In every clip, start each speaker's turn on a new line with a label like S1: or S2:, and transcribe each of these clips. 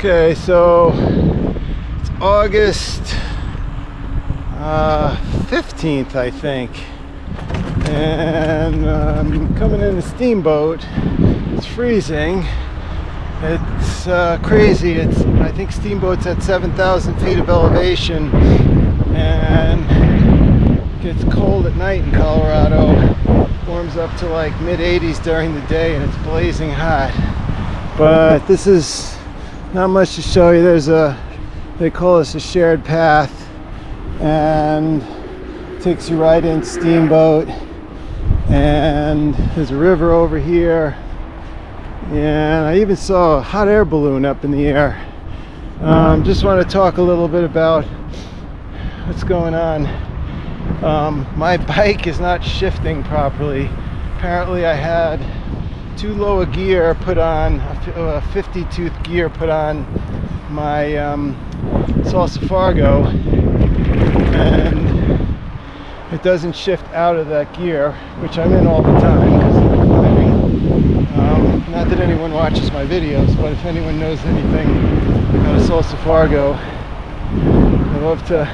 S1: Okay, so it's August 15th, I think, and I'm coming in a Steamboat. It's freezing. It's crazy. I think Steamboat's at 7,000 feet of elevation, and it gets cold at night in Colorado. Warms up to like mid-80s during the day, and it's blazing hot. But this is not much to show you. They call this a shared path, and it takes you right in Steamboat, and there's a river over here, and I even saw a hot air balloon up in the air. Just want to talk a little bit about what's going on. My bike is not shifting properly. Apparently I had too low a gear put on, a 50 tooth gear put on my Salsa Fargo, and it doesn't shift out of that gear, which I'm in all the time because I'm climbing. Not that anyone watches my videos, but if anyone knows anything about a Salsa Fargo, I'd love to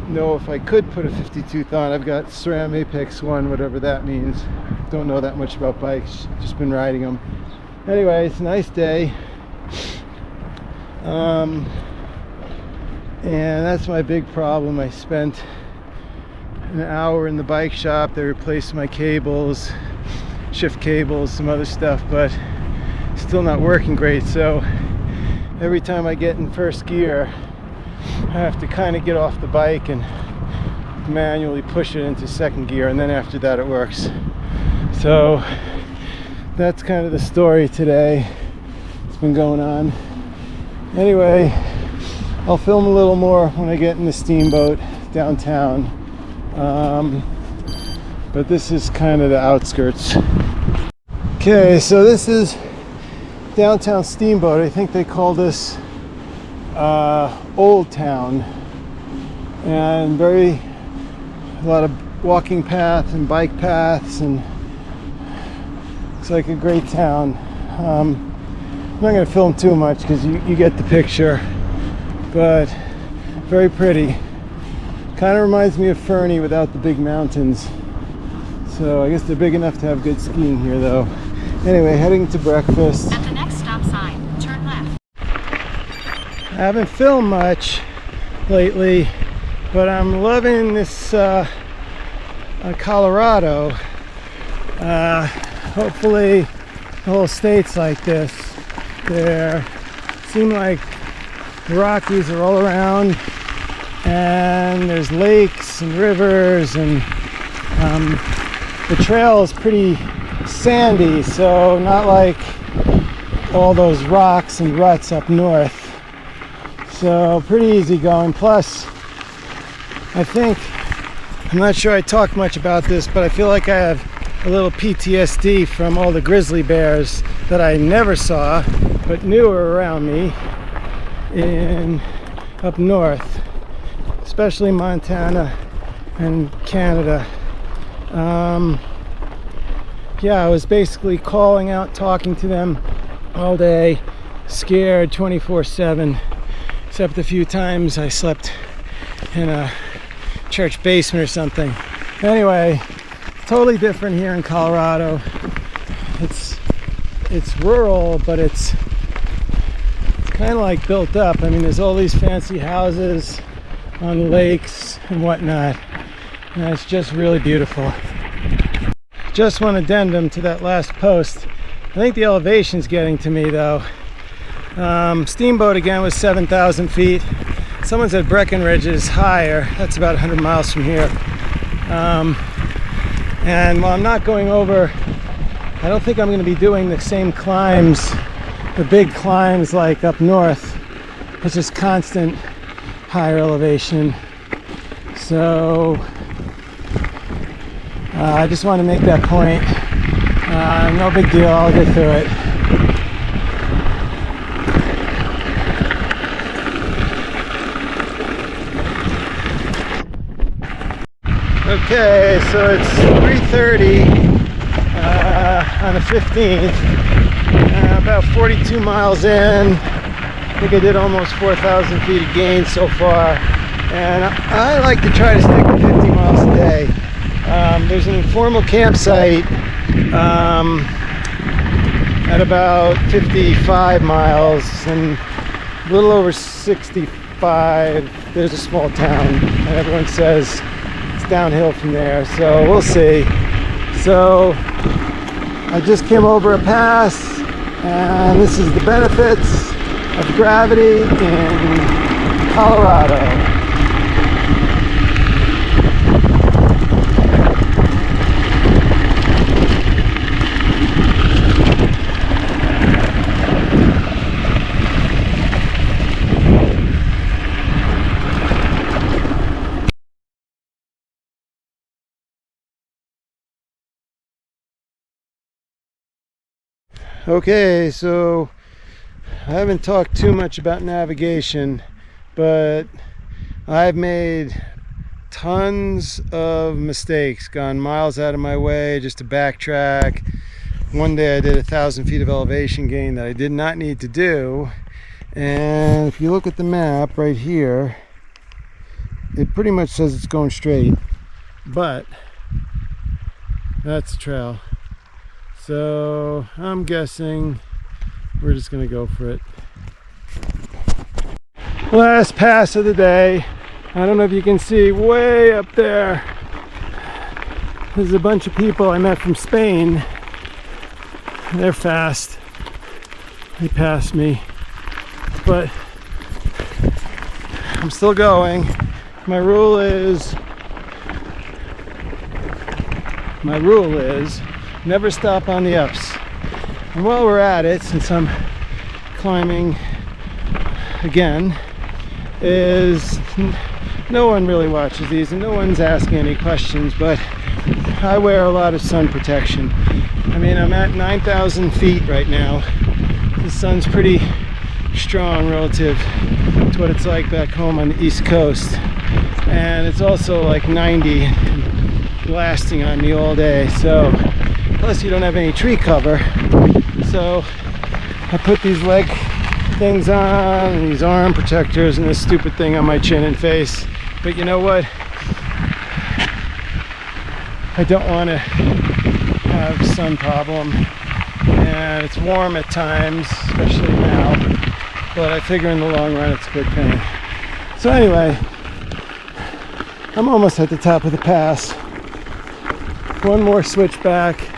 S1: know if I could put a 50 tooth on. I've got SRAM Apex 1, whatever that means. Don't know that much about bikes, just been riding them. Anyway, it's a nice day, and that's my big problem. I spent an hour in the bike shop. They replaced my cables, shift cables, some other stuff, but still not working great. So every time I get in first gear, I have to kind of get off the bike and manually push it into second gear, and then after that it works. So that's kind of the story today. It's been going on. Anyway, I'll film a little more when I get in the Steamboat downtown, but this is kind of the outskirts. Okay, so this is downtown Steamboat. I think they call this Old Town, and a lot of walking paths and bike paths, and looks like a great town. I'm not going to film too much because you get the picture, but very pretty. Kind of reminds me of Fernie without the big mountains. So I guess they're big enough to have good skiing here though. Anyway, heading to breakfast.
S2: At the next stop sign, turn left.
S1: I haven't filmed much lately, but I'm loving this Colorado. Hopefully the whole state's like this. There seem like the Rockies are all around, and there's lakes and rivers, and the trail is pretty sandy, so not like all those rocks and ruts up north. So pretty easy going. Plus, I'm not sure I talked much about this, but I feel like I have a little PTSD from all the grizzly bears that I never saw but knew were around me up north, especially Montana and Canada. Yeah, I was basically calling out, talking to them all day, scared 24/7, except a few times I slept in a church basement or something. Anyway, totally different here in Colorado. It's rural, but it's kind of like built up. I mean, there's all these fancy houses on lakes and whatnot, and it's just really beautiful. Just one addendum to that last post. I think the elevation's getting to me though. Steamboat again was 7,000 feet. Someone said Breckenridge is higher. That's about 100 miles from here. And while I'm not going over, I don't think I'm going to be doing the same climbs, the big climbs like up north. It's just constant higher elevation. So I just want to make that point. No big deal, I'll get through it. Okay, so it's 3:30 on the 15th, About 42 miles in. I think I did almost 4,000 feet of gain so far. And I like to try to stick to 50 miles a day. There's an informal campsite at about 55 miles, and a little over 65 there's a small town, and everyone says it's downhill from there, so we'll see. So I just came over a pass, and this is the benefits of gravity in Colorado. Okay, so I haven't talked too much about navigation, but I've made tons of mistakes, gone miles out of my way just to backtrack. One day I did 1,000 feet of elevation gain that I did not need to do, and if you look at the map right here, it pretty much says it's going straight, but that's the trail. So I'm guessing we're just gonna go for it. Last pass of the day. I don't know if you can see way up there. There's a bunch of people I met from Spain. They're fast. They passed me, but I'm still going. My rule is never stop on the ups. And while we're at it, since I'm climbing again, is no one really watches these and no one's asking any questions, but I wear a lot of sun protection. I mean, I'm at 9,000 feet right now. The sun's pretty strong relative to what it's like back home on the East Coast, and it's also like 90 and blasting on me all day. So plus you don't have any tree cover, so I put these leg things on and these arm protectors and this stupid thing on my chin and face. But you know what, I don't want to have sun problem, and it's warm at times, especially now, but I figure in the long run it's a good thing. So anyway, I'm almost at the top of the pass. One more switchback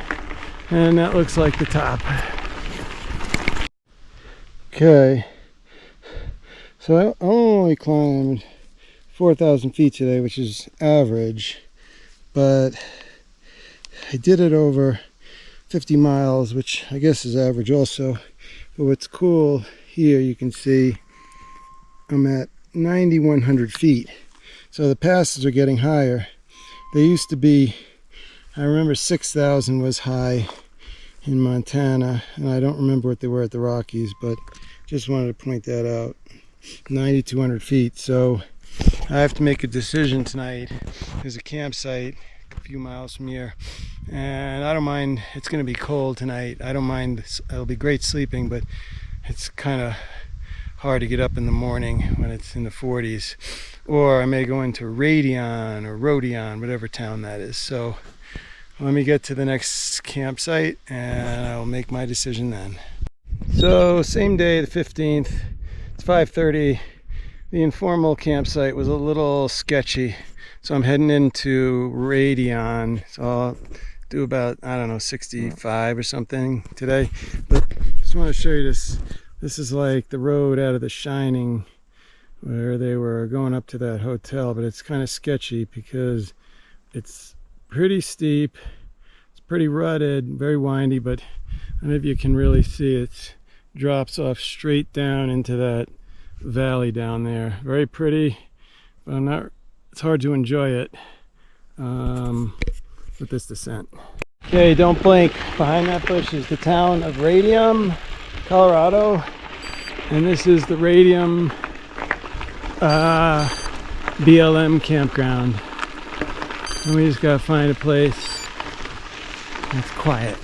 S1: and that looks like the top. Okay, so I only climbed 4,000 feet today, which is average, but I did it over 50 miles, which I guess is average also. But what's cool here, you can see I'm at 9,100 feet, so the passes are getting higher. They used to be, I remember 6,000 was high in Montana, and I don't remember what they were at the Rockies, but just wanted to point that out. 9,200 feet. So I have to make a decision tonight. There's a campsite a few miles from here, and I don't mind, it's going to be cold tonight. I don't mind, it'll be great sleeping, but it's kind of hard to get up in the morning when it's in the 40s. Or I may go into Radeon or Radeon, whatever town that is. So let me get to the next campsite and I'll make my decision then. So same day, the 15th, it's 5:30. The informal campsite was a little sketchy, so I'm heading into Radeon. So I'll do about, I don't know, 65 or something today. But just want to show you this. This is like the road out of The Shining, where they were going up to that hotel, but it's kind of sketchy because it's pretty steep, it's pretty rutted, very windy, but I don't know if you can really see it. Drops off straight down into that valley down there. Very pretty, but it's hard to enjoy it with this descent. Okay, don't blink. Behind that bush is the town of Radeon, Colorado, and this is the Radeon BLM campground. And we just gotta find a place that's quiet.